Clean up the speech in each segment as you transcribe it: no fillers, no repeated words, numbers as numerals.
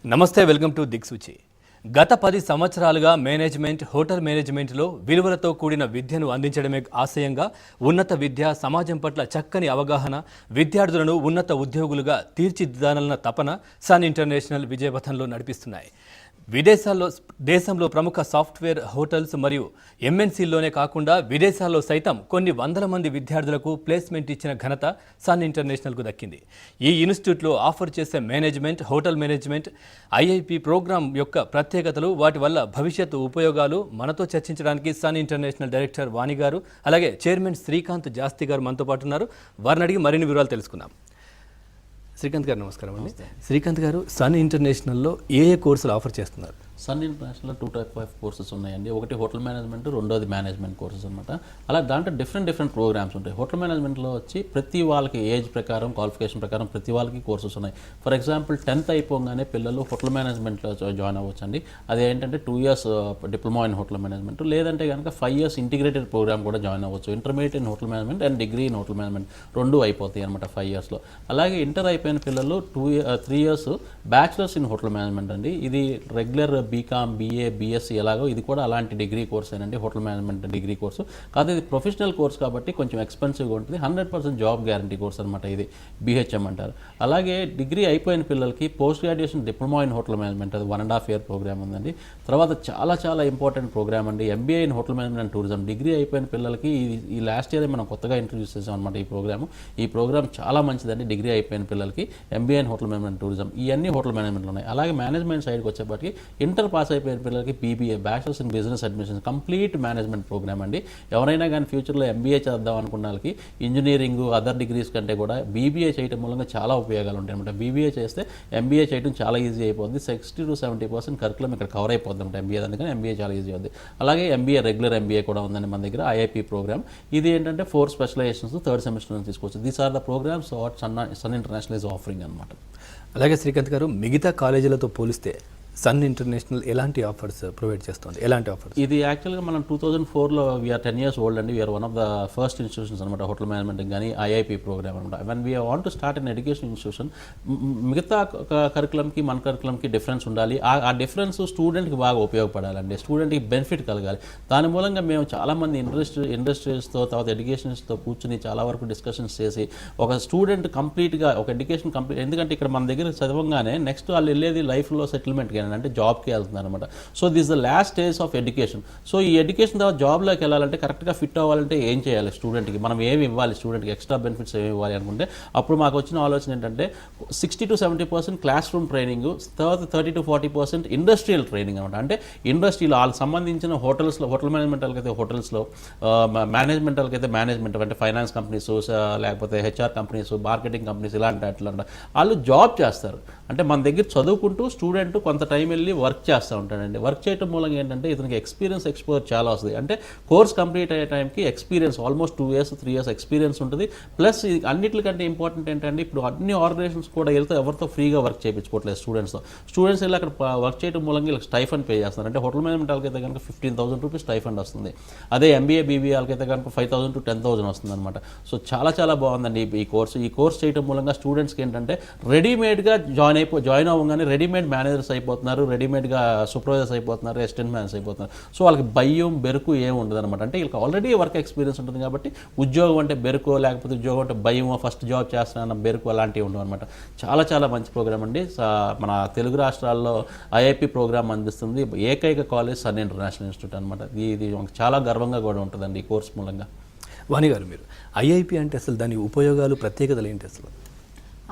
నమస్తే, welcome to దిక్సూచి. గత 10 సంవత్సరాలుగా మేనేజ్మెంట్, హోటల్ మేనేజ్మెంట్లో విలువలతో కూడిన విద్యను అందించడమే ఆశయంగా ఉన్నత విద్య, సమాజం పట్ల చక్కని అవగాహన, విద్యార్థులను ఉన్నత ఉద్యోగులుగా తీర్చిదిద్దాలన్న తపన సన్ ఇంటర్నేషనల్ విజయపథంలో నడిపిస్తున్నాయి. దేశంలో ప్రముఖ సాఫ్ట్వేర్, హోటల్స్ మరియు ఎంఎన్సీల్లోనే కాకుండా విదేశాల్లో సైతం కొన్ని వందల మంది విద్యార్థులకు ప్లేస్మెంట్ ఇచ్చిన ఘనత సన్ ఇంటర్నేషనల్కు దక్కింది. ఈ ఇన్స్టిట్యూట్లో ఆఫర్ చేసే management, hotel management, IIP program యొక్క ప్రత్యేకతలు, వాటి వల్ల భవిష్యత్తు ఉపయోగాలు మనతో చర్చించడానికి సన్ ఇంటర్నేషనల్ డైరెక్టర్ వాణి గారు, అలాగే చైర్మన్ శ్రీకాంత్ జాస్తి గారు మనతో పాటు ఉన్నారు. వారిని అడిగి మరిన్ని వివరాలు తెలుసుకుందాం. శ్రీకాంత్ గారు నమస్కారం అండి. శ్రీకాంత్ గారు, సన్ ఇంటర్నేషనల్లో ఏ కోర్సులు ఆఫర్ చేస్తున్నారు? సన్ ఇంటర్నేషనల్లో 2 టైప్ ఆఫ్ కోర్సెస్ ఉన్నాయండి. ఒకటి హోటల్ మేనేజ్మెంట్, రెండోది మేనేజ్మెంట్ కోర్సెస్ అనమాట. అలా దాంట్లో డిఫరెంట్ ప్రోగ్రామ్స్ ఉంటాయి. హోటల్ మేనేజ్మెంట్లో వచ్చి ప్రతి వాళ్ళకి ఏజ్ ప్రకారం, క్వాలిఫికేషన్ ప్రకారం ప్రతి వాళ్ళకి కోర్సెస్ ఉన్నాయి. ఫర్ ఎగ్జాంపుల్ 10th అయిపోగానే పిల్లలు హోటల్ మేనేజ్మెంట్లో జాయిన్ అవ్వచ్చు అండి. అది ఏంటంటే 2 years diploma in hotel management, లేదంటే కనుక 5 years ఇంటిగ్రేటెడ్ ప్రోగ్రామ్ కూడా జాయిన్ అవ్వచ్చు. Intermediate in hotel management and degree in hotel management రెండు అయిపోతాయి అనమాట 5 yearsలో. అలాగే ఇంటర్ అయిపోయిన పిల్లలు 3 years bachelors in hotel management అండి. ఇది రెగ్యులర్ బీకామ్, బీఏ, బీఎస్సీ ఎలాగో ఇది కూడా అలాంటి డిగ్రీ కోర్స్ ఏనండి, హోటల్ మేనేజ్మెంట్ డిగ్రీ కోర్సు. కాదు, ఇది ప్రొఫెషనల్ కోర్స్ కాబట్టి కొంచెం ఎక్స్పెన్సివ్గా ఉంటుంది. 100% జాబ్ గ్యారంటీ కోర్స్ అనమాట. ఇది బీహెచ్ఎం అంటారు. అలాగే డిగ్రీ అయిపోయిన పిల్లలకి post graduation diploma in hotel management, అది 1.5 year ప్రోగ్రామ్ ఉందండి. తర్వాత చాలా ఇంపార్టెంట్ ప్రోగ్రామ్ అండి, MBA in hotel management and tourism. Degree అయిపోయిన పిల్లలకి ఈ లాస్ట్ ఇయర్ మనం కొత్తగా ఇంట్రడ్యూస్ చేసాం అనమాట ఈ ప్రోగ్రామ్ చాలా మంచిదండి. డిగ్రీ అయిపోయిన పిల్లలకి MBA in hotel management tourism, ఇవన్నీ హోటల్ మేనేజ్మెంట్లో ఉన్నాయి. అలాగే మేనేజ్మెంట్ సైడ్కి వచ్చేప్పటికి ఇంటర్ పాస్ అయిపోయిన పిల్లలకి BBA, bachelors in business administration, complete management program అండి. ఎవరైనా కానీ ఫ్యూచర్లో ఎంబీఏ చేద్దాం అనుకున్న వాళ్ళకి ఇంజనీరింగ్, అదర్ డిగ్రీస్ కంటే కూడా బీబీఏ చేయడం మూలంగా చాలా ఉపయోగాలు ఉంటాయి అనమాట. బీబీఏ చేస్తే ఎంబీఏ చేయడం చాలా ఈజీ అయిపోతుంది. 60 to 70% కరికులం ఇక్కడ కవర్ అయిపోతుంది అనమాట ఎంబీఏ. అందుకని ఎంబీఏ చాలా ఈజీ అవుతుంది. అలాగే ఎంబీఏ, రెగ్యులర్ ఎంబీఏ కూడా ఉందండి మన దగ్గర, ఐఐపి ప్రోగ్రామ్. ఇది ఏంటంటే 4 స్పెషలైజేషన్స్ 3rd semester నుంచి తీసుకోవచ్చు. These are the programs what Sun International is offering అనమాట. అలాగే శ్రీకాంత్ గారు, మిగతా కాలేజీలతో పోలిస్తే సన్ ఇంటర్నేషనల్ ఎలాంటి ఆఫర్స్ ప్రొవైడ్ చేస్తుంది? ఎలాంటి ఆఫర్స్? ఇది యాక్చువల్గా మనం 2004లో వీఆర్ 10 years ఓల్డ్ అండి. We're one of the first institutions అనమాట హోటల్ మేనేజ్మెంట్ కానీ ఐఐపి ప్రోగ్రామ్ అనమాట. When we want to start an education institution, మిగతా కరికులంకి మన కరికులంకి డిఫరెన్స్ ఉండాలి. ఆ డిఫరెన్స్ స్టూడెంట్కి బాగా ఉపయోగపడాలండి, స్టూడెంట్కి బెనిఫిట్ కలగాలి. దాని మూలంగా మేము చాలామంది ఇండస్ట్రీస్తో, తర్వాత ఎడ్యుకేషన్స్తో కూర్చుని చాలా వరకు డిస్కషన్స్ చేసి ఒక స్టూడెంట్ కంప్లీట్గా ఒక ఎడ్యుకేషన్ కంప్లీట్, ఎందుకంటే ఇక్కడ మన దగ్గర చదవంగానే నెక్స్ట్ వాళ్ళు వెళ్ళేది లైఫ్లో సెటిల్మెంట్కి అంటే జాబ్కి వెళ్తున్నారు అనమాట. So this the last stage of education. So ఈ ఎడ్యుకేషన్ తర్వాత జాబ్లోకి వెళ్ళాలంటే, కరెక్ట్గా ఫిట్ అవ్వాలంటే ఏం చేయాలి? స్టూడెంట్కి మనం ఏమి ఇవ్వాలి? స్టూడెంట్కి ఎక్స్ట్రా బెనిఫిట్స్ ఏమి ఇవ్వాలి అనుకుంటే, అప్పుడు మాకు వచ్చిన ఆలోచన ఏంటంటే 60 to 70% క్లాస్ రూమ్ ట్రైనింగ్, తర్వాత 30 to 40% ఇండస్ట్రియల్ ట్రైనింగ్ అనమాట. అంటే ఇండస్ట్రీలో వాళ్ళకి సంబంధించిన హోటల్స్లో, హోటల్ మేనేజ్మెంట్కి అయితే హోటల్స్లో, మేనేజ్మెంట్కి అయితే మేనేజ్మెంట్ అంటే ఫైనాన్స్ కంపెనీస్, లేకపోతే హెచ్ఆర్ కంపెనీస్, మార్కెటింగ్ కంపెనీస్, ఇలాంటి వాళ్ళు జాబ్ చేస్తారు. అంటే మన దగ్గర చదువుకుంటూ స్టూడెంట్ కొంత టైం వెళ్ళి వర్క్ చేస్తూ ఉంటాడండి. వర్క్ చేయడం మూలంగా ఏంటంటే ఇతనికి ఎక్స్పోజర్ చాలా వస్తుంది. అంటే కోర్స్ కంప్లీట్ అయ్యే టైంకి experience almost 2 years 3 years experience ఉంటుంది. ప్లస్ అన్నిటికంటే ఇంపార్టెంట్ ఏంటంటే ఇప్పుడు అన్ని ఆర్గనైజేషన్స్ కూడా వెళ్తే ఎవరితో ఫ్రీగా వర్క్ చేయించుకోవట్లేదు. స్టూడెంట్స్ వెళ్ళి అక్కడ వర్క్ చేయడం మూలంగా వీళ్ళకి స్టైఫండ్ పే చేస్తారు. అంటే హోటల్ మేనేజ్మెంట్ వాళ్ళకైతే కనుక 15,000 rupees స్టైఫండ్ వస్తుంది. అదే ఎంబీఏ, బీబీఏ వాళ్ళకైతే కనుక 5,000 to 10,000 వస్తుంది అనమాట. సో చాలా బాగుందండి ఈ కోర్స్ చేయడం మూలంగా స్టూడెంట్స్కి ఏంటంటే రెడీమేడ్గా జాయిన్ అవ్వగానే రెడీమేడ్ మేనేజర్స్ అయిపోతున్నారు, రెడీమేడ్గా సూపర్వైజర్స్ అయిపోతున్నారు, అసిస్టెంట్ మేనేజర్స్ అయిపోతున్నారు. సో వాళ్ళకి భయం, బెరుకు ఏమి ఉండదు అనమాట. అంటే వీళ్ళకి ఆల్రెడీ వర్క్ ఎక్స్పీరియన్స్ ఉంటుంది కాబట్టి ఉద్యోగం అంటే బెరుకు, లేకపోతే ఉద్యోగం అంటే భయం, ఫస్ట్ జాబ్ చేస్తున్న బెరుకు అలాంటివి ఉండవు అనమాట. చాలా మంచి ప్రోగ్రామ్ అండి. మన తెలుగు రాష్ట్రాల్లో ఐఐపి ప్రోగ్రామ్ అందిస్తుంది ఏకైక కాలేజ్ సన్ ఇంటర్నేషనల్ ఇన్స్టిట్యూట్ అనమాట. ఇది చాలా గర్వంగా కూడా ఉంటుందండి ఈ కోర్స్ మూలంగా. వాణి గారు, మీరు ఐఐపి అంటే అసలు దాని ఉపయోగాలు, ప్రత్యేకతలు ఏంటి అసలు?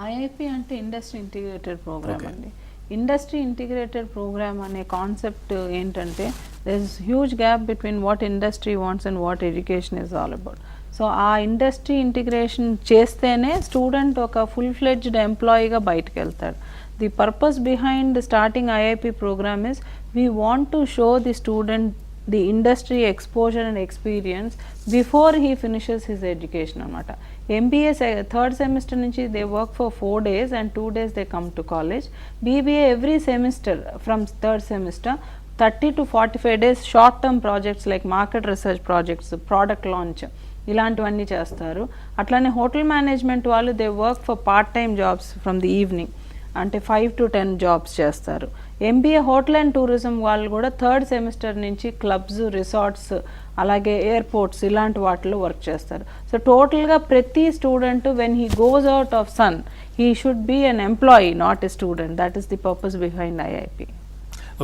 ఐఐపి అంటే ఇండస్ట్రీ ఇంటిగ్రేటెడ్ ప్రోగ్రామ్ అండి. ఇండస్ట్రీ ఇంటిగ్రేటెడ్ ప్రోగ్రామ్ అనే కాన్సెప్ట్ ఏంటంటే, there is huge gap between what industry wants and what education is all about. So ఆ ఇండస్ట్రీ ఇంటిగ్రేషన్ చేస్తేనే స్టూడెంట్ ఒక ఫుల్-ఫ్లెడ్జ్డ్ ఎంప్లాయీగా బయటకు వెళ్తాడు. The purpose behind starting IIP program is we want to show the student the industry exposure and experience before he finishes his education anamata. MBA 3rd semester nunchi they work for 4 days and 2 days they come to college. BBA every semester from 3rd semester 30 to 45 days short term projects like market research projects, product launch, ఇలాంటివన్నీ చేస్తారు. అట్లానే hotel management వాళ్ళు they work for part time jobs from the evening. అంటే 5 to 10 jobs చేస్తారు. MBA hotel and tourism వాళ్ళు కూడా 3rd semester నుంచి clubs, resorts, అలాగే ఎయిర్పోర్ట్స్ ఇలాంటి వాటిలో వర్క్ చేస్తారు. సో టోటల్గా ప్రతి student when he goes out of Sun he should be an employee, not a student. That is the purpose behind IIP.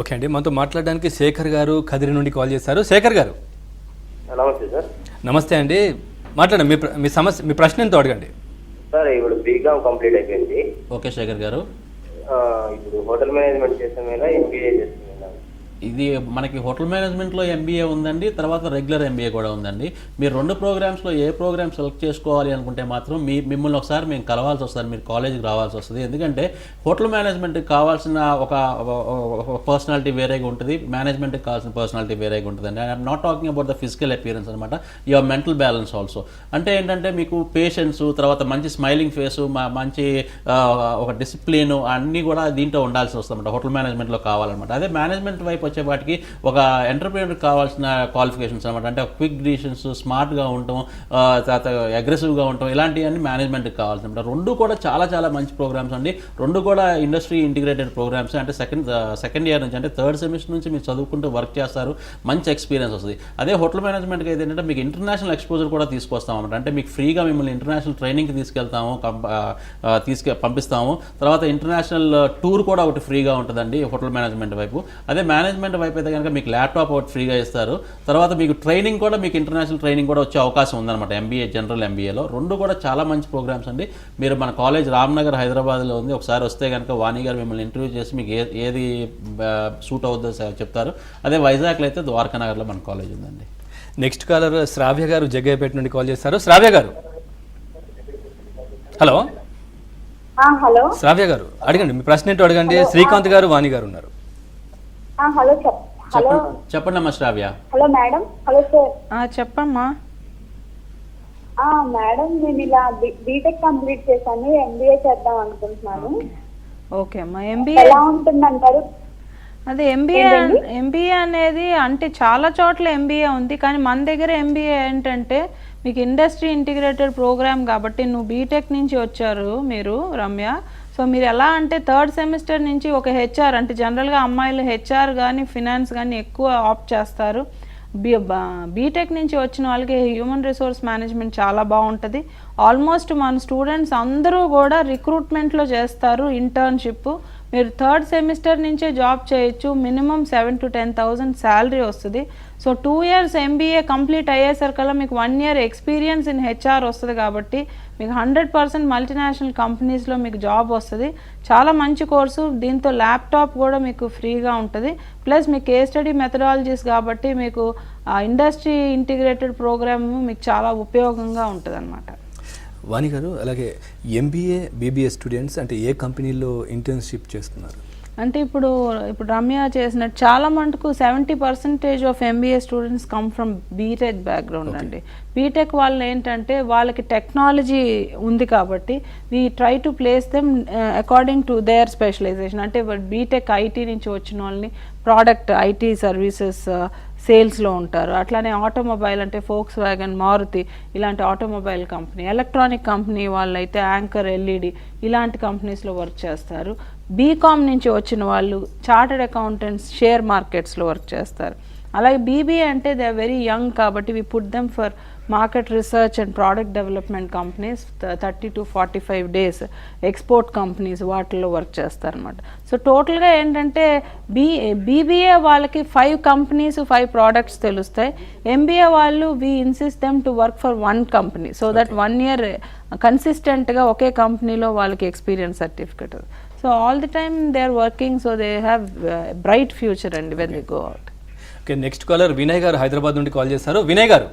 Okay అండి, మనతో మాట్లాడడానికి శేఖర్ గారు కదిరి నుండి కాల్ చేశారు. శేఖర్ గారు నమస్తే సార్. నమస్తే అండి, మాట్లాడండి. మీ సమస్య, మీ ప్రశ్న ఎంతో అడగండి. సార్ ఇప్పుడు బీకామ్ కంప్లీట్ అయిపోయింది. ఓకే శేఖర్ గారు, ఇప్పుడు హోటల్ మేనేజ్మెంట్ చేసామేనా ఎంబీఏ చేసామేనా? ఇది మనకి హోటల్ మేనేజ్మెంట్లో ఎంబీఏ ఉందండి, తర్వాత రెగ్యులర్ ఎంబీఏ కూడా ఉందండి. మీరు 2 ప్రోగ్రామ్స్లో ఏ ప్రోగ్రామ్ సెలెక్ట్ చేసుకోవాలి అనుకుంటే మాత్రం మిమ్మల్ని ఒకసారి మేము కలవాల్సి వస్తుంది, మీరు కాలేజీకి రావాల్సి వస్తుంది. ఎందుకంటే హోటల్ మేనేజ్మెంట్కి కావాల్సిన ఒక పర్సనాలిటీ వేరేగా ఉంటుంది, మేనేజ్మెంట్కి కావాల్సిన పర్సనాలిటీ వేరేగా ఉంటుంది అండి. I'm not talking about the physical appearance అనమాట, యువర్ మెంటల్ బ్యాలెన్స్ ఆల్సో. అంటే ఏంటంటే మీకు పేషెన్స్, తర్వాత మంచి స్మైలింగ్ ఫేసు, మంచి ఒక డిసిప్లిన్ అన్నీ కూడా దీంట్లో ఉండాల్సి వస్తుంది అనమాట, హోటల్ మేనేజ్మెంట్లో కావాలన్నమాట. అదే మేనేజ్మెంట్ వైపు వచ్చే వాటికి ఒక ఎంటర్ప్రీనర్కి కావాల్సిన క్వాలిఫికేషన్స్ అనమాట, అంటే క్విక్ డిసిషన్స్, స్మార్ట్గా ఉండటం, తర్వాత అగ్రెసివ్గా ఉండటం, ఇలాంటివన్నీ మేనేజ్మెంట్కి కావాల్సిన అనమాట. 2 కూడా చాలా చాలా మంచి ప్రోగ్రామ్స్ అండి. 2 కూడా ఇండస్ట్రీ ఇంటిగ్రేటెడ్ ప్రోగ్రామ్స్. అంటే సెకండ్ ఇయర్ నుంచి, అంటే 3rd సెమిస్టర్ నుంచి మీరు చదువుకుంటూ వర్క్ చేస్తారు, మంచి ఎక్స్పీరియన్స్ వస్తుంది. అదే హోటల్ మేనేజ్మెంట్కి అయితే ఏంటంటే మీకు ఇంటర్నేషనల్ ఎక్స్పోజర్ కూడా తీసుకొస్తాం అనమాట. అంటే మీకు ఫ్రీగా మిమ్మల్ని ఇంటర్నేషనల్ ట్రైనింగ్కి తీసుకెళ్తాము, పంపిస్తాము. తర్వాత ఇంటర్నేషనల్ టూర్ కూడా ఒకటి ఫ్రీగా ఉంటుందండి హోటల్ మేనేజ్మెంట్ వైపు. అదే మేనేజ్మెంట్ వైపు అయితే కనుక మీకు ల్యాప్టాప్ ఒకటి ఫ్రీగా ఇస్తారు. తర్వాత మీకు ట్రైనింగ్ కూడా, మీకు ఇంటర్నేషనల్ ట్రైనింగ్ కూడా వచ్చే అవకాశం ఉందన్నమాట ఎంబీఏ, జనరల్ ఎంబీఏలో. 2 కూడా చాలా మంచి ప్రోగ్రామ్స్ అండి. మీరు మన కాలేజ్ రామ్నగర్ హైదరాబాద్లో ఉంది, ఒకసారి వస్తే కనుక వాణి గారు మిమ్మల్ని ఇంటర్వ్యూ చేసి మీకు ఏది సూట్ అవుతుందో చెప్తారు. అదే వైజాగ్లో అయితే ద్వారకానగర్లో మన కాలేజ్ ఉందండి. నెక్స్ట్ కాలర్ శ్రావ్య గారు జగ్గయ్యపేట నుండి కాల్ చేశారు. శ్రావ్య గారు హలో. హలో శ్రావ్య గారు అడగండి, మీ ప్రశ్న ఏంటో అడగండి. శ్రీకాంత్ గారు, వాణి గారు ఉన్నారు. హలో హలో చెప్పండి అమ్మా Shravya. Hello madam. Hello sir. చెప్పమ్మా. మేడం నేను ఇలా బీటెక్ కంప్లీట్ చేశాను, ఎంబీఏ చేద్దాం అనుకుంటున్నాను. ఓకే అమ్మా, ఎంబీఏ ఎలా ఉంటుందంటారు? అదే ఎంబీఏ అనేది అంటే చాలా చోట్ల ఎంబీఏ ఉంది, కానీ మన దగ్గర ఎంబీఏ ఏంటంటే మీకు ఇండస్ట్రీ ఇంటిగ్రేటెడ్ ప్రోగ్రామ్ కాబట్టి, నువ్వు బీటెక్ నుంచి వచ్చారు మీరు రమ్య. సో మీరు ఎలా అంటే 3rd సెమిస్టర్ నుంచి ఒక హెచ్ఆర్, అంటే జనరల్గా అమ్మాయిలు హెచ్ఆర్ కానీ ఫినాన్స్ కానీ ఎక్కువ ఆప్ట్ చేస్తారు. బీటెక్ నుంచి వచ్చిన వాళ్ళకి హ్యూమన్ రిసోర్స్ మేనేజ్మెంట్ చాలా బాగుంటుంది. ఆల్మోస్ట్ మన స్టూడెంట్స్ అందరూ కూడా రిక్రూట్మెంట్లో చేస్తారు ఇంటర్న్షిప్. మీరు 3rd సెమిస్టర్ నుంచే జాబ్ చేయొచ్చు, మినిమం 7,000 to 10,000 శాలరీ వస్తుంది. సో 2 years ఎంబీఏ కంప్లీట్ అయ్యేసరికల్లా మీకు 1 year ఎక్స్పీరియన్స్ ఇన్ హెచ్ఆర్ వస్తుంది కాబట్టి మీకు 100% మల్టీనేషనల్ కంపెనీస్లో మీకు జాబ్ వస్తుంది. చాలా మంచి కోర్సు, దీంతో ల్యాప్టాప్ కూడా మీకు ఫ్రీగా ఉంటుంది. ప్లస్ మీ కేస్ స్టడీ మెథడాలజీస్ కాబట్టి మీకు ఇండస్ట్రీ ఇంటిగ్రేటెడ్ ప్రోగ్రామ్ మీకు చాలా ఉపయోగంగా ఉంటుంది అన్నమాట. వాణి గారు, అలాగే ఎంబీఏ, బీబీఏ స్టూడెంట్స్ అంటే ఏ కంపెనీలో ఇంటర్న్షిప్ చేస్తున్నారు? అంటే ఇప్పుడు రమ్య చేసినట్టు చాలా మటుకు 70% of MBA students come from BTech background అండి. బీటెక్ వాళ్ళు ఏంటంటే వాళ్ళకి టెక్నాలజీ ఉంది కాబట్టి we try to place them according to their specialization. అంటే బీటెక్ ఐటీ నుంచి వచ్చిన వాళ్ళని ప్రోడక్ట్ ఐటీ సర్వీసెస్ సేల్స్లో ఉంటారు. అట్లానే ఆటోమొబైల్ అంటే ఫోక్స్ వ్యాగన్, మారుతి ఇలాంటి ఆటోమొబైల్ కంపెనీ, ఎలక్ట్రానిక్ కంపెనీ వాళ్ళైతే యాంకర్, ఎల్ఈడి ఇలాంటి కంపెనీస్లో వర్క్ చేస్తారు. బీకామ్ నుంచి వచ్చిన వాళ్ళు చార్టెడ్ అకౌంటెంట్స్, షేర్ మార్కెట్స్లో వర్క్ చేస్తారు. అలాగే బీబీఏ అంటే దే ఆర్ వెరీ యంగ్ కాబట్టి we put them for market research and product development companies, 30 to 45 days export companies వాటిల్లో వర్క్ చేస్తారనమాట. సో టోటల్గా ఏంటంటే బీబీఏ వాళ్ళకి 5 companies 5 products తెలుస్తాయి. ఎంబీఏ వాళ్ళు we insist them to work for 1 company so that 1 year కన్సిస్టెంట్గా ఒకే కంపెనీలో వాళ్ళకి experience certificate. So all the time they are working, so they have bright future అండి when they go out. Okay, next caller Vinay గారు హైదరాబాద్ నుండి call చేశారు. వినయ్ గారు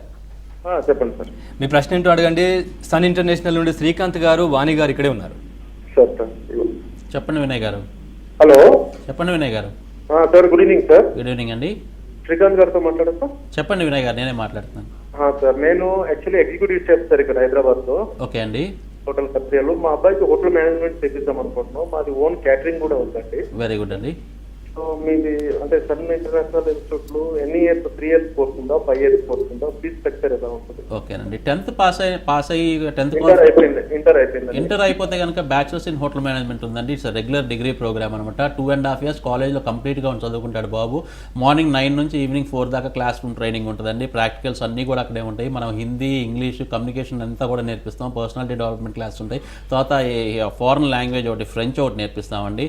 చెప్పండి సార్. మీ ప్రశ్న ఏంటో అడగండి. సన్ ఇంటర్నేషనల్ నుండి శ్రీకాంత్ గారు, వాణి గారు ఇక్కడే ఉన్నారు. చెప్పండి వినయ్ గారు. హలో చెప్పండి వినయ్ గారు. Sir good evening sir. Good evening అండి. శ్రీకాంత్ గారితో మాట్లాడతా? చెప్పండి వినయ్ గారు, నేనే మాట్లాడుతున్నాను. సార్ నేను యాక్చువల్లీ ఎగ్జిక్యూటివ్ షెఫ్ సార్ ఇక్కడ హైదరాబాద్ లో. ఓకే అండి. హోటల్ కబ్జాలు మా అబ్బాయికి హోటల్ మేనేజ్మెంట్ తెప్పిద్దాం అనుకుంటున్నాం. మాది ఓన్ క్యాటరింగ్ కూడా ఉందండి. వెరీ గుడ్ అండి. సో మీది అంటే సన్ ఇంటర్నేషనల్ ఇన్స్టిట్యూట్లు ఎన్ని ఇయర్స్ 3 ఇయర్స్ కోర్స్ ఉందో 5 ఇయర్స్ కోర్స్ ఉందో ఫీజ్ స్ట్రక్చర్ ఎలా ఉంటుంది? ఓకేనండి. 10th పాస్ అయ్యి 10th ఇంటర్ అయిపోతే కనుక బ్యాచులర్స్ ఇన్ హోటల్ మేనేజ్మెంట్ ఉందండి. ఇట్స్ రెగ్యులర్ డిగ్రీ ప్రోగ్రామ్ అనమాట. 2.5 years కాలేజ్లో కంప్లీట్గా చదువుకుంటాడు బాబు. మార్నింగ్ 9 నుంచి ఈవినింగ్ 4 దాకా క్లాస్ రూమ్ ట్రైనింగ్ ఉంటుందండి. ప్రాక్టికల్స్ అన్నీ కూడా అక్కడే ఉంటాయి. మనం హిందీ, ఇంగ్లీష్, కమ్యూనికేషన్ అంతా కూడా నేర్పిస్తాం. పర్సనాలిటీ డెవలప్మెంట్ క్లాస్ ఉంటాయి. తర్వాత ఫారెన్ లాంగ్వేజ్ ఒకటి, ఫ్రెంచ్ ఒకటి నేర్పిస్తామండి.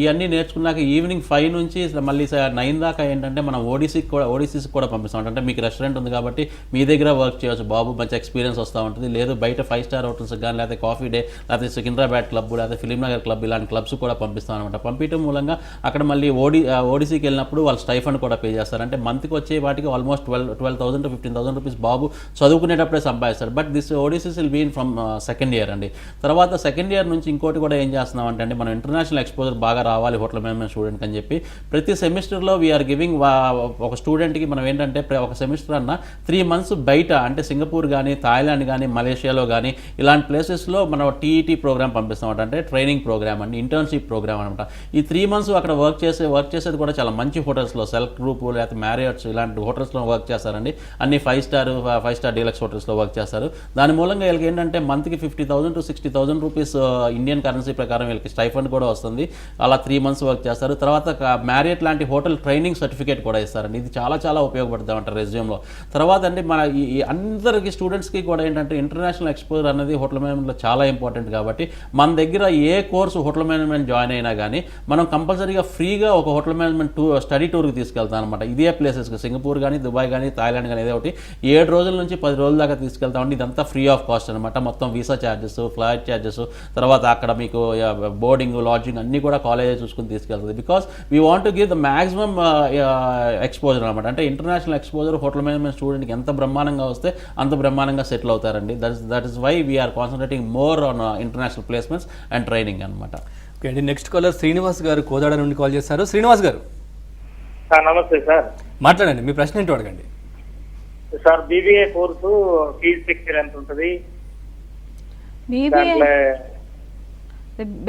ఇవన్నీ నేర్చుకున్నాక ఈవినింగ్ 5 నుంచి మళ్ళీ 9 దాకా ఏంటంటే మనం ఓడిసీకి కూడా పంపిస్తాం. అంటే మీకు రెస్టారెంట్ ఉంది కాబట్టి మీ దగ్గర వర్క్ చేయవచ్చు బాబు, మంచి ఎక్స్పీరియన్స్ వస్తూ ఉంటుంది. లేదు బయట 5 star హోటల్స్ కానీ, లేకపోతే కాఫీ డే, లేకపోతే సికింద్రాబాద్ క్లబ్, లేకపోతే ఫిలిం నగర్ క్లబ్, ఇలాంటి క్లబ్స్ కూడా పంపిస్తాం అనమాట. పంపించడం మూలంగా అక్కడ మళ్ళీ ఓడిసీకి వెళ్ళినప్పుడు వాళ్ళు స్టైఫండ్ కూడా పే చేస్తారు. అంటే మంత్కి వచ్చే వాటికి ఆల్మోస్ట్ 12,000 to 15,000 రూపీస్ బాబు చదువుకునేటప్పుడే సంపాదిస్తారు. But this odysseys will been from second year అండి. తర్వాత సెకండ్ ఇయర్ నుంచి ఇంకోటి కూడా ఏం చేస్తున్నాం అంటే మనం ఇంటర్నేషనల్ ఎక్స్పోజర్ బాగా రావాలి హోటల్ మేనేజ్మెంట్ స్టూడెంట్ అని చెప్పి ప్రతి సెమిస్టర్లో వీఆర్ గివింగ్ ఒక స్టూడెంట్కి మనం ఏంటంటే ఒక సెమిస్టర్ అన్న 3 months బయట అంటే సింగపూర్ కానీ, థాయిలాండ్ కానీ, మలేషియాలో కానీ ఇలాంటి ప్లేసెస్లో మనం టీఈటీ ప్రోగ్రామ్ పంపిస్తాం. అంటే ట్రైనింగ్ ప్రోగ్రామ్ అండి, ఇంటర్న్షిప్ ప్రోగ్రామ్ అనమాట. ఈ 3 months అక్కడ వర్క్ చేసేది కూడా చాలా మంచి హోటల్స్లో, సెల్ఫ్ గ్రూప్ లేకపోతే మ్యారియట్స్ ఇలాంటి హోటల్స్లో వర్క్ చేస్తారండి. అన్ని 5 star డీలక్స్ హోటల్స్లో వర్క్ చేస్తారు. దాని మూలంగా వీళ్ళకి ఏంటంటే మంత్కి 50,000 to 60,000 రూపీస్ ఇండియన్ కరెన్సీ ప్రకారం వీళ్ళకి స్టైఫండ్ కూడా వస్తుంది. అలా 3 months వర్క్ చేస్తారు. తర్వాత మ్యారియట్ లాంటి హోటల్ ట్రైనింగ్ సర్టిఫికేట్ కూడా ఇస్తారండి. ఇది చాలా ఉపయోగపడుతుంది రెజ్యూమ్లో. తర్వాత అంటే మన ఈ అందరికి స్టూడెంట్స్కి కూడా ఏంటంటే ఇంటర్నేషనల్ ఎక్స్పోజర్ అనేది హోటల్ మేనేజ్మెంట్లో చాలా ఇంపార్టెంట్. కాబట్టి మన దగ్గర ఏ కోర్సు హోటల్ మేనేజ్మెంట్ జాయిన్ అయినా కానీ మనం కంపల్సరీగా ఫ్రీగా ఒక హోటల్ మేనేజ్మెంట్ స్టడీ టూర్కి తీసుకెళ్తాం అనమాట. ఇదే ప్లేసెస్కి సింగపూర్ కానీ, దుబాయ్ కానీ, థాయిలాండ్ కానీ ఏదో ఒకటి 7 రోజుల నుంచి 10 రోజుల దాకా తీసుకెళ్తామండి. ఇదంతా ఫ్రీ ఆఫ్ కాస్ట్ అనమాట. మొత్తం వీసా ఛార్జెస్, ఫ్లైట్ ఛార్జెస్, తర్వాత అక్కడ మీకు బోర్డింగ్, లాడ్జింగ్ అన్నీ కూడా కాలేజే చూసుకుని తీసుకెళ్తుంది. Because we want to give the maximum exposure అనమాట. అంటే ఇంటర్నేషనల్ ఎక్స్పోజర్ హోటల్ మేనేజ్మెంట్ స్టూడెంట్కి ఎంత బ్రహ్మాండంగా వస్తే అంత బ్రహ్మాండంగా సెటిల్ అవుతారండి. That is why we're concentrating more on international placements and training అనమాట. ఓకే అండి. నెక్స్ట్ కాలర్ శ్రీనివాస్ గారు కోదాడ నుండి కాల్ చేశారు. శ్రీనివాస్ గారు నమస్తే సార్. మాట్లాడండి, మీ ప్రశ్న ఏంటో అడగండి. Sir BBA course fees structure ఎంత ఉంటుంది? BBA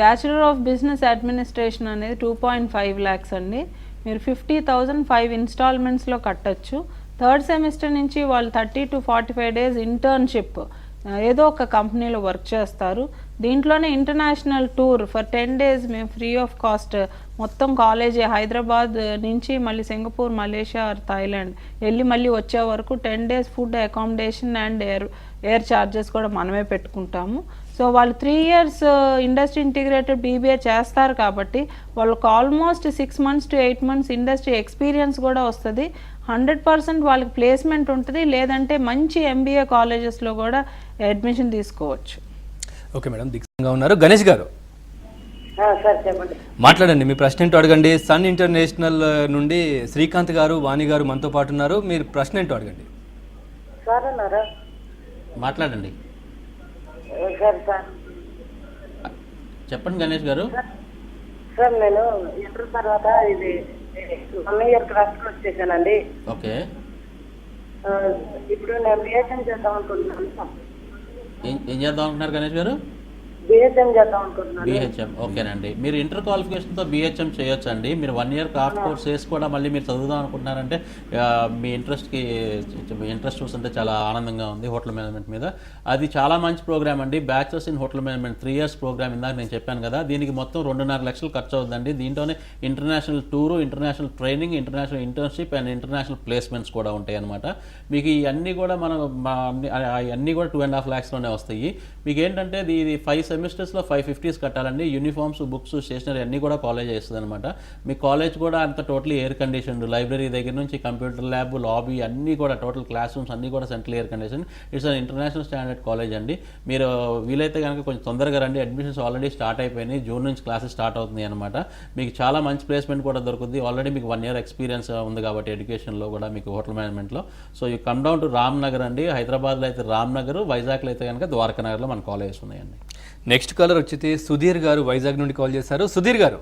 bachelor of business administration అనేది 2.5 lakhs అండి. మీరు 50,000 5 installmentsలో కట్టచ్చు. 3rd semester నుంచి వాళ్ళు 30 to 45 days ఇంటర్న్షిప్ ఏదో ఒక కంపెనీలో వర్క్ చేస్తారు. దీంట్లోనే ఇంటర్నేషనల్ టూర్ ఫర్ 10 days మేము ఫ్రీ ఆఫ్ కాస్ట్ మొత్తం కాలేజీ హైదరాబాద్ నుంచి మళ్ళీ సింగపూర్, మలేషియా ఆర్ థాయిలాండ్ వెళ్ళి మళ్ళీ వచ్చే వరకు 10 days food, accommodation and air charges కూడా మనమే పెట్టుకుంటాము. సో వాళ్ళు 3 years ఇండస్ట్రీ ఇంటిగ్రేటెడ్ బీబీఏ చేస్తారు కాబట్టి వాళ్ళకి almost 6 months to 8 months industry experience కూడా వస్తుంది. 100% వాళ్ళకి ప్లేస్మెంట్ ఉంటుంది. లేదంటే మంచి ఎంబీఏ కాలేజెస్లో కూడా అడ్మిషన్ తీసుకోవచ్చు. ఓకే మేడం, దిగ్గా ఉన్నారు. గణేష్ గారు సార్ చెప్పండి. మాట్లాడండి, మీ ప్రశ్న ఏంటో అడగండి. సన్ ఇంటర్నేషనల్ నుండి శ్రీకాంత్ గారు, వాణి గారు మనతో పాటు ఉన్నారు. మీరు ప్రశ్న ఏంటో అడగండి. సార్ అన్నారా? మాట్లాడండి, సార్ చెప్పండి గణేష్ గారు. సార్ నేను ఇంటర్ తర్వాత ఇది 1 year క్రాస్ వచ్చేసానండి. ఓకే, ఇప్పుడు నేను బిహెచ్ఎం చేద్దాం అనుకుంటున్నాను. ఏం చేద్దాం అనుకుంటున్నారు గణేష్ గారు? బిహెచ్ఎం చేద్దాం అనుకుంటున్నాను. బిహెచ్ఎం ఓకేనండి. మీరు ఇంటర్ క్వాలిఫికేషన్తో బిహెచ్ఎం చేయొచ్చండి. మీరు 1 year క్రాఫ్ట్ కోర్స్ చేసి కూడా మళ్ళీ మీరు చదువుదాం అనుకుంటున్నారంటే మీ ఇంట్రెస్ట్ చూస్తుంటే చాలా ఆనందంగా ఉంది హోటల్ మేనేజ్మెంట్ మీద. అది చాలా మంచి ప్రోగ్రామ్ అండి. Bachelors in hotel management 3 years program ఇందాక నేను చెప్పాను కదా. దీనికి మొత్తం 2.5 lakhs ఖర్చు అవుతుందండి. దీంట్లోనే international tour, international training, international internship and international placements కూడా ఉంటాయి అనమాట. మీకు ఇవన్నీ కూడా అన్నీ కూడా 2.5 lakhsలోనే వస్తాయి. మీకు ఏంటంటే ఇది 5 సెమిస్టర్స్లో 550s కట్టాలండి. యూనిఫామ్స్, బుక్స్, స్టేషనరీ అన్నీ కూడా కాలేజ్ చేస్తుంది అనమాట. మీ కాలేజ్ కూడా అంత టోటలీ ఎయిర్ కండిషన్డ్, లైబ్రరీ దగ్గర నుంచి కంప్యూటర్ ల్యాబ్, లాబీ అన్నీ కూడా టోటల్ క్లాస్ రూమ్స్ అన్నీ కూడా central air condition. It's an international standard college అండి. మీరు వీలైతే కనుక కొంచెం తొందరగా రండి. అడ్మిషన్స్ ఆల్రెడీ స్టార్ట్ అయిపోయినాయి. జూన్ నుంచి క్లాసెస్ స్టార్ట్ అవుతుంది అనమాట. మీకు చాలా మంచి ప్లేస్మెంట్ కూడా దొరుకుతుంది. ఆల్రెడీ మీకు 1 year ఎక్స్పీరియన్స్ ఉంది కాబట్టి ఎడ్యుకేషన్లో కూడా మీకు హోటల్ మేనేజ్మెంట్లో. So you come down to Ramnagar అండి. హైదరాబాద్లో అయితే రామ్నగర్, వైజాగ్లో అయితే కనుక ద్వారకానగర్లో మన కాలేజెస్ ఉన్నాయండి. నెక్స్ట్ కాలర్ వచ్చి సుధీర్ గారు వైజాగ్ నుండి కాల్ చేశారు. సుధీర్ గారు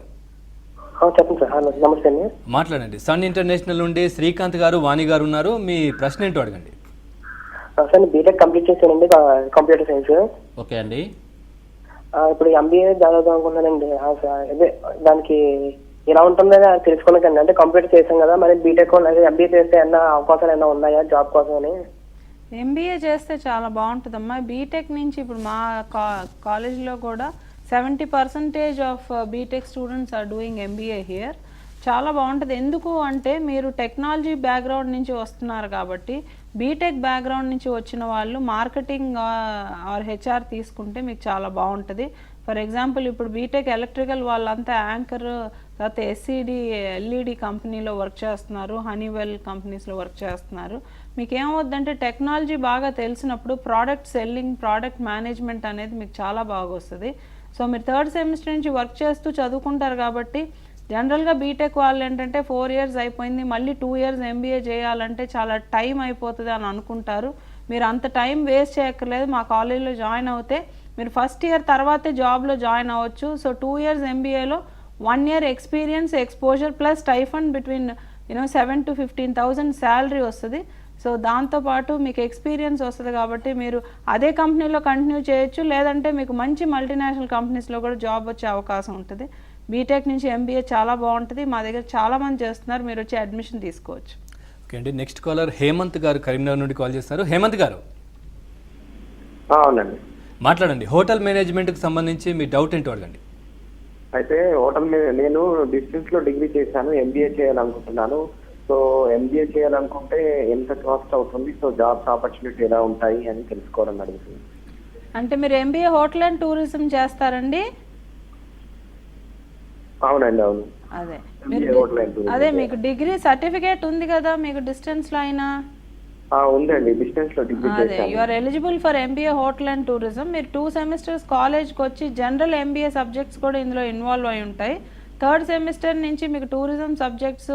చెప్పండి సార్. నమస్తే అండి. మాట్లాడండి. సన్ ఇంటర్నేషనల్ నుండి శ్రీకాంత్ గారు, వాణి గారు ఉన్నారు. మీ ప్రశ్న ఏంటో అడగండి. సార్ బీటెక్ కంప్లీట్ చేశానండి, కంప్యూటర్ సైన్స్. ఓకే అండి. ఇప్పుడు ఎంబీఏ చదువుదాం అనుకున్నానండి. అదే దానికి ఇలా ఉంటుందని తెలుసుకోవడానికి అంటే కంప్లీట్ చేసాం కదా, మరి బీటెక్ ఎంబీఏ చేస్తే ఏమన్నా అవకాశాలు ఏమైనా ఉన్నాయా జాబ్ కోసం అని? ఎంబీఏ చేస్తే చాలా బాగుంటుందమ్మా. బీటెక్ నుంచి ఇప్పుడు మా కాలేజ్లో కూడా 70% of BTech students are doing MBA here. చాలా బాగుంటుంది. ఎందుకు అంటే మీరు టెక్నాలజీ బ్యాక్గ్రౌండ్ నుంచి వస్తున్నారు కాబట్టి బీటెక్ బ్యాక్గ్రౌండ్ నుంచి వచ్చిన వాళ్ళు మార్కెటింగ్ ఆర్ హెచ్ఆర్ తీసుకుంటే మీకు చాలా బాగుంటుంది. ఫర్ ఎగ్జాంపుల్ ఇప్పుడు బీటెక్ ఎలక్ట్రికల్ వాళ్ళంతా యాంకర్, తర్వాత ఎస్సీడీ ఎల్ఈడి కంపెనీలో వర్క్ చేస్తున్నారు, హనీవెల్ కంపెనీస్లో వర్క్ చేస్తున్నారు. మీకు ఏమవుద్దంటే టెక్నాలజీ బాగా తెలిసినప్పుడు ప్రోడక్ట్ సెల్లింగ్, ప్రోడక్ట్ మేనేజ్మెంట్ అనేది మీకు చాలా బాగా వస్తుంది. సో మీరు 3rd సెమిస్టర్ నుంచి వర్క్ చేస్తూ చదువుకుంటారు కాబట్టి జనరల్గా బీటెక్ వాళ్ళు ఏంటంటే 4 years అయిపోయింది, మళ్ళీ 2 years ఎంబీఏ చేయాలంటే చాలా టైం అయిపోతుంది అని అనుకుంటారు. మీరు అంత టైం వేస్ట్ చేయక్కర్లేదు. మా కాలేజీలో జాయిన్ అవుతే మీరు ఫస్ట్ ఇయర్ తర్వాతే జాబ్లో జాయిన్ అవ్వచ్చు. So 2 years ఎంబీఏలో 1 year experience, exposure plus stipend between 7,000 to 15,000 salary వస్తుంది. సో దాంతోపాటు మీకు ఎక్స్పీరియన్స్ వస్తుంది కాబట్టి మీరు అదే కంపెనీలో కంటిన్యూ చేయొచ్చు, లేదంటే మీకు మంచి మల్టీనేషనల్ కంపెనీస్లో కూడా జాబ్ వచ్చే అవకాశం ఉంటుంది. బీటెక్ నుంచి ఎంబీఏ చాలా బాగుంటుంది. మా దగ్గర చాలామంది చేస్తున్నారు, మీరు వచ్చి అడ్మిషన్ తీసుకోవచ్చు. ఓకే అండి, నెక్స్ట్ కాలర్ హేమంత్ గారు కరీంనగర్ నుండి కాల్ చేస్తారు. హేమంత్ గారు అవునండి. మాట్లాడండి. హోటల్ మేనేజ్మెంట్కి సంబంధించి మీ డౌట్ ఏంటో అడగండి. అయితే హోటల్ మీద నేను డిస్టెన్స్ లో డిగ్రీ చేశాను, ఎంబీఏ చేయాలనుకుంటున్నాను. సో ఎంబీఏ చేయాలనుకుంటే ఎంత కాస్ట్ అవుతుంది, సో జాబ్స్ ఆపర్చునిటీ ఎలా ఉంటాయి అని తెలుసుకోవాలని అడుగుతుంది. అంటే మీరు ఎంబీఏ హోటల్ అండ్ టూరిజం చేస్తారండి? అవునండి, అవును. అదే MBA hotel and tourism. అదే మీకు డిగ్రీ సర్టిఫికేట్ ఉంది కదా మీకు డిస్టెన్స్లో అయినా? ఉందండి, డిస్టెన్స్ లో డిగ్రీ అదే చేశాను. You are eligible for MBA hotel and tourism. మీరు 2 semesters కాలేజ్కి వచ్చి జనరల్ ఎంబీఏ సబ్జెక్ట్స్ కూడా ఇందులో ఇన్వాల్వ్ అయి ఉంటాయి. 3rd సెమిస్టర్ నుంచి మీకు టూరిజం సబ్జెక్ట్స్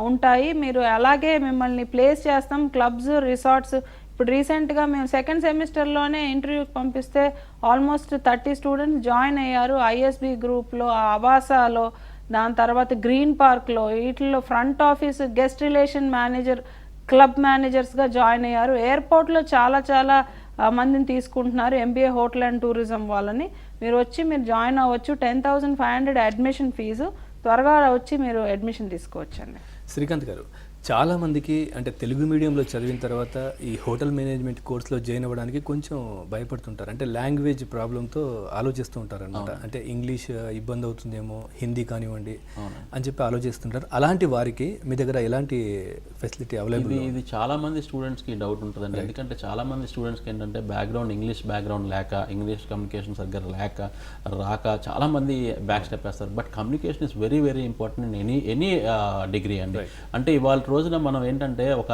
ఉంటాయి. మీరు అలాగే మిమ్మల్ని ప్లేస్ చేస్తాం క్లబ్స్, రిసార్ట్స్. ఇప్పుడు రీసెంట్గా మేము 2nd సెమిస్టర్లోనే ఇంటర్వ్యూకి పంపిస్తే ఆల్మోస్ట్ 30 స్టూడెంట్స్ జాయిన్ అయ్యారు. ఐఎస్బి గ్రూప్లో, అవాసాలో, దాని తర్వాత గ్రీన్ పార్క్లో, వీటిల్లో front office, guest relation manager, club మేనేజర్స్గా జాయిన్ అయ్యారు. ఎయిర్పోర్ట్లో చాలా చాలా మందిని తీసుకుంటున్నారు ఎంబీఏ హోటల్ అండ్ టూరిజం వాళ్ళని. మీరు వచ్చి మీరు జాయిన్ అవ్వచ్చు. 10,500 అడ్మిషన్ ఫీజు. త్వరగా వచ్చి మీరు అడ్మిషన్ తీసుకోవచ్చండి. శ్రీకాంత్ గారు, చాలామందికి అంటే తెలుగు మీడియంలో చదివిన తర్వాత ఈ హోటల్ మేనేజ్మెంట్ కోర్సులో జాయిన్ అవ్వడానికి కొంచెం భయపడుతుంటారు. అంటే లాంగ్వేజ్ ప్రాబ్లంతో ఆలోచిస్తూ ఉంటారు అనమాట. అంటే ఇంగ్లీష్ ఇబ్బంది అవుతుందేమో, హిందీ కానివ్వండి అని చెప్పి ఆలోచిస్తుంటారు. అలాంటి వారికి మీ దగ్గర ఎలాంటి ఫెసిలిటీ అవైలబుల్? ఇది చాలా మంది స్టూడెంట్స్కి డౌట్ ఉంటుందండి. ఎందుకంటే చాలా మంది స్టూడెంట్స్కి ఏంటంటే బ్యాక్గ్రౌండ్ ఇంగ్లీష్ బ్యాక్గ్రౌండ్ లేక, ఇంగ్లీష్ కమ్యూనికేషన్ సరిగ్గా రాక చాలా మంది బ్యాక్ స్టెప్ వేస్తారు. But communication is very very important in any degree అండి. అంటే ఇవాళ రోజున మనం ఏంటంటే ఒక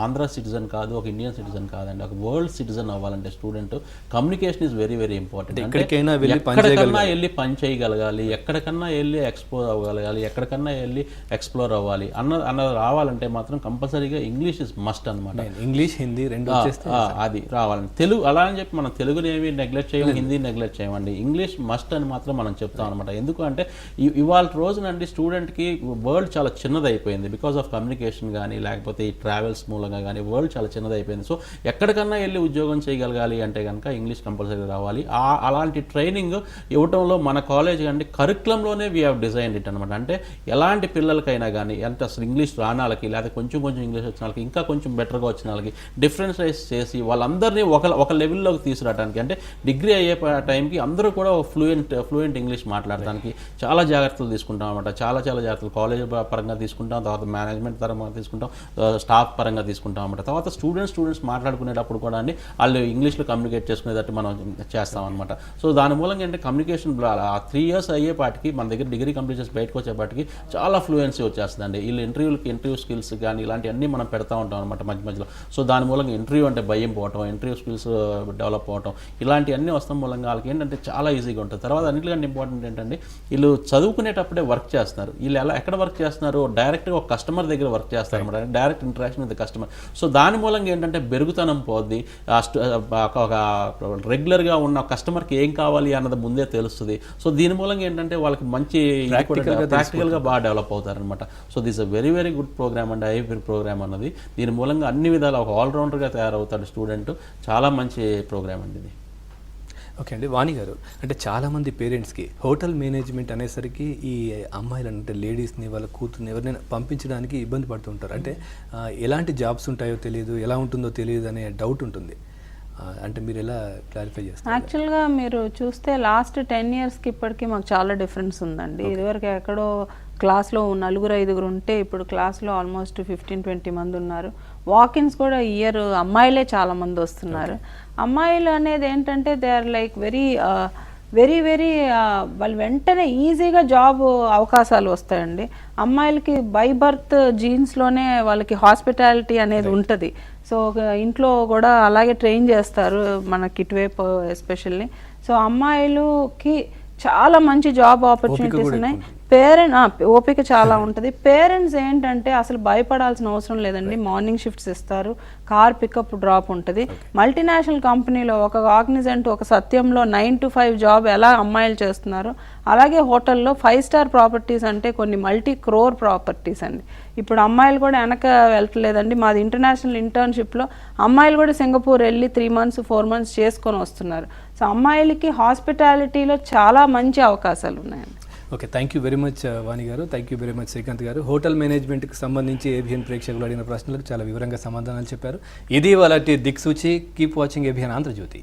ఆంధ్ర సిటిజన్ కాదు, ఒక ఇండియన్ సిటిజన్ కాదండి, ఒక వరల్డ్ సిటిజన్ అవ్వాలంటే student communication is very very important. ఎక్కడికైనా వెళ్ళి పని చేయగలగాలి, ఎక్కడికన్నా వెళ్ళి ఎక్స్పోజ్ అవ్వగలగాలి, ఎక్కడికన్నా వెళ్ళి ఎక్స్ప్లోర్ అవ్వాలి అన్నది రావాలంటే మాత్రం కంపల్సరీగా ఇంగ్లీష్ ఇస్ మస్ట్ అనమాట. ఇంగ్లీష్, హిందీ రెండు అది రావాలండి. తెలుగు అలా అని చెప్పి మనం తెలుగుని ఏమి నెగ్లెక్ట్ చేయము, హిందీ నెగ్లెక్ట్ చేయమండి. ఇంగ్లీష్ మస్ట్ అని మాత్రం మనం చెప్తాం అనమాట. ఎందుకంటే ఇవాళ రోజునండి స్టూడెంట్కి వరల్డ్ చాలా చిన్నది అయిపోయింది. బికాస్ ఆఫ్ కమ్యూనికేషన్ కానీ లేకపోతే ఈ ట్రావెల్స్ మూలంగా కానీ వరల్డ్ చాలా చిన్నది అయిపోయింది. సో ఎక్కడికన్నా వెళ్ళి ఉద్యోగం చేయగలగాలి అంటే కనుక ఇంగ్లీష్ కంపల్సరీ రావాలి. అలాంటి ట్రైనింగ్ ఇవ్వటంలో మన కాలేజ్ కానీ కరికులంలోనే వీ హ్యావ్ డిజైన్ ఇట్ అనమాట. అంటే ఎలాంటి పిల్లలకైనా కానీ అంటే అసలు ఇంగ్లీష్ రాని వాళ్ళకి లేకపోతే కొంచెం ఇంగ్లీష్ వచ్చిన వాళ్ళకి, ఇంకా కొంచెం బెటర్గా వచ్చిన వాళ్ళకి డిఫరెన్షియేట్ చేసి వాళ్ళందరినీ ఒక లెవెల్లోకి తీసుకురావడానికి, అంటే డిగ్రీ అయ్యే టైంకి అందరూ కూడా ఫ్లూయెంట్ ఇంగ్లీష్ మాట్లాడడానికి చాలా జాగ్రత్తలు తీసుకుంటాం అనమాట. చాలా జాగ్రత్తలు కాలేజ్ పరంగా తీసుకుంటాం, తర్వాత మేనేజ్మెంట్ పరంగా తీసుకుంటాం, స్టాఫ్ పరంగా తీసుకుంటాం అన్నమాట. తర్వాత స్టూడెంట్స్ మాట్లాడుకునేటప్పుడు కూడా అండి వాళ్ళు ఇంగ్లీష్లో కమ్యూనికేట్ చేసుకునేటట్టు మనం చేస్తాం అనమాట. సో దాని మూలంగా అంటే కమ్యూనికేషన్ 3 years అయ్యేపాటికి మన దగ్గర డిగ్రీ కంప్లీట్ చేసి బయటకు వచ్చేపాటికి చాలా ఫ్లూయెన్సీ వచ్చేస్తుందండి. వీళ్ళు ఇంటర్వ్యూ స్కిల్స్ కానీ ఇలాంటివన్నీ మనం పెడతా ఉంటాం అనమాట మధ్యలో. సో దాని మూలంగా ఇంటర్వ్యూ అంటే భయం పోవటం, ఇంటర్వ్యూ స్కిల్స్ డెవలప్ అవటం, ఇలాంటివన్నీ వస్తాం మూలంగా వాళ్ళకి ఏంటంటే చాలా ఈజీగా ఉంటుంది. తర్వాత అన్నిటికంటే ఇంపార్టెంట్ ఏంటంటే వీళ్ళు చదువుకునేటప్పుడే వర్క్ చేస్తున్నారు. వీళ్ళు ఎక్కడ వర్క్ చేస్తున్నారు, డైరెక్ట్గా ఒక కస్టమర్ దగ్గర వర్క్ చేస్తారు అనమాట. Direct interaction with customer. So దాని మూలంగా ఏంటంటే బెరుగుతనం పోద్ది. ఒక రెగ్యులర్గా ఉన్న కస్టమర్కి ఏం కావాలి అన్నది ముందే తెలుస్తుంది. సో దీని మూలంగా ఏంటంటే వాళ్ళకి మంచి ప్రాక్టికల్గా బాగా డెవలప్ అవుతారనమాట. So this a very very good programme అండి, ఐఐపి ప్రోగ్రామ్ అన్నది. దీని మూలంగా అన్ని విధాలు ఒక ఆల్రౌండర్గా తయారవుతాడు స్టూడెంట్. చాలా మంచి ప్రోగ్రామ్ అండి ఇది. ఓకే అండి, వాణి గారు, అంటే చాలామంది పేరెంట్స్కి హోటల్ మేనేజ్మెంట్ అనేసరికి ఈ అమ్మాయిలు అంటే లేడీస్ని వాళ్ళ కూతుర్ని ఎవరినైనా పంపించడానికి ఇబ్బంది పడుతుంటారు. అంటే ఎలాంటి జాబ్స్ ఉంటాయో తెలియదు, ఎలా ఉంటుందో తెలియదు అనే డౌట్ ఉంటుంది. అంటే మీరు ఎలా క్లారిఫై చేస్తారు? యాక్చువల్గా మీరు చూస్తే లాస్ట్ 10 ఇయర్స్కి ఇప్పటికీ మాకు చాలా డిఫరెన్స్ ఉందండి. ఇదివరకు ఎక్కడో క్లాస్లో 4-5 ఉంటే ఇప్పుడు క్లాస్లో ఆల్మోస్ట్ 15-20 మంది ఉన్నారు. వాకిన్స్ కూడా ఇయర్ అమ్మాయిలే చాలా మంది వస్తున్నారు. అమ్మాయిలు అనేది ఏంటంటే దే ఆర్ లైక్ వెరీ వాళ్ళు వెంటనే ఈజీగా జాబ్ అవకాశాలు వస్తాయండి. అమ్మాయిలకి బై బర్త్ జీన్స్లోనే వాళ్ళకి హాస్పిటాలిటీ అనేది ఉంటుంది. సో ఇంట్లో కూడా అలాగే ట్రైన్ చేస్తారు మనకి ఇటువైపు ఎస్పెషల్లీ. సో అమ్మాయిలకి చాలా మంచి జాబ్ ఆపర్చునిటీస్ ఉన్నాయి. ఓపిక చాలా ఉంటుంది. పేరెంట్స్ ఏంటంటే అసలు భయపడాల్సిన అవసరం లేదండి. మార్నింగ్ షిఫ్ట్స్ ఇస్తారు, కార్ పికప్ డ్రాప్ ఉంటుంది. మల్టీనేషనల్ కంపెనీలో ఒక కాగ్నిజెంట్ ఒక సత్యంలో 9 to 5 జాబ్ ఎలా అమ్మాయిలు చేస్తున్నారు, అలాగే హోటల్లో 5 స్టార్ ప్రాపర్టీస్ అంటే కొన్ని మల్టీ క్రోర్ ప్రాపర్టీస్ అండి. ఇప్పుడు అమ్మాయిలు కూడా వెనక వెళ్ళట్లేదండి. మాది ఇంటర్నేషనల్ ఇంటర్న్షిప్లో అమ్మాయిలు కూడా సింగపూర్ వెళ్ళి 3 months 4 months చేసుకొని వస్తున్నారు. సో అమ్మాయిలకి హాస్పిటాలిటీలో చాలా మంచి అవకాశాలు ఉన్నాయండి. Okay, thank you very much Vani గారు, thank you very much Srikanth గారు. హోటల్ మేనేజ్మెంట్కి సంబంధించి ఏబిఎన్ ప్రేక్షకులు అడిగిన ప్రశ్నలకు చాలా వివరంగా సమాధానాలు చెప్పారు. ఇది వాళ్ళ దిక్సూచి. Keep watching ABN Andhra Jyothi.